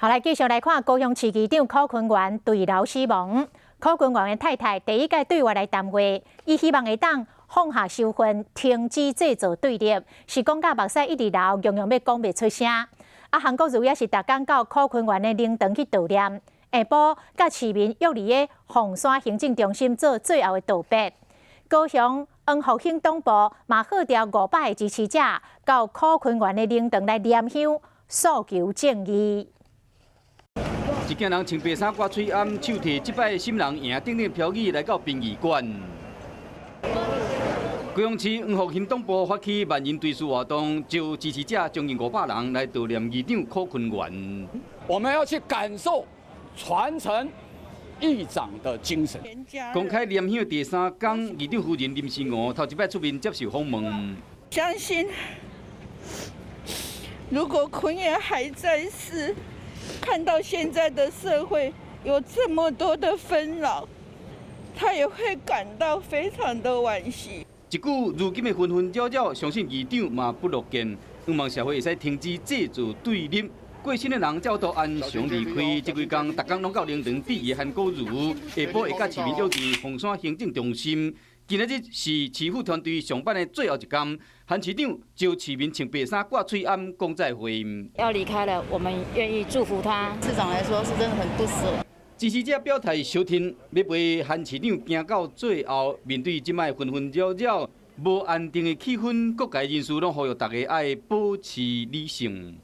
好，来继续来看高雄市议长柯坤元对楼死亡。柯坤元的太太第一届对外来谈话，伊希望会当放下仇恨，停止制造对立，是讲甲目屎一直流，样样要讲袂出声。韩国瑜也是逐工到柯坤元的灵堂去悼念，下晡甲市民约伫个凤山行政中心做最后的道别。高雄恩福行动部嘛号召500个支持者到柯坤元的灵堂来念香，诉求正义。 一家人穿白衫、挂嘴暗、手提即摆心人赢顶顶飘语来到殡仪馆。高雄市恩福行动部发起万人追思活动，招支持者将近500人来悼念议长柯坤元。我们要去感受、传承议长的精神。公开念香第3天，议长夫人林诗娥头一摆出面接受访问。相信，如果坤元还在世。 看到现在的社会有这么多的纷扰，他也会感到非常的惋惜。一句如今的纷纷扰扰，相信议长嘛不乐见，希望社会会使停止制造对立。过身的人才都安详离开，这几天逐工拢到灵堂致意韩国瑜，下晡会甲市民约伫凤山行政中心。 今日是市府团队上班的最后一天，韩市长招市民穿白衫、挂嘴暗讲再会。要离开了，我们愿意祝福他。市长来说是真的很不舍。支持者表态相挺，要陪韩市长行到最后。面对即摆纷纷扰扰、无安定的气氛，各界人士拢呼吁大家爱保持理性。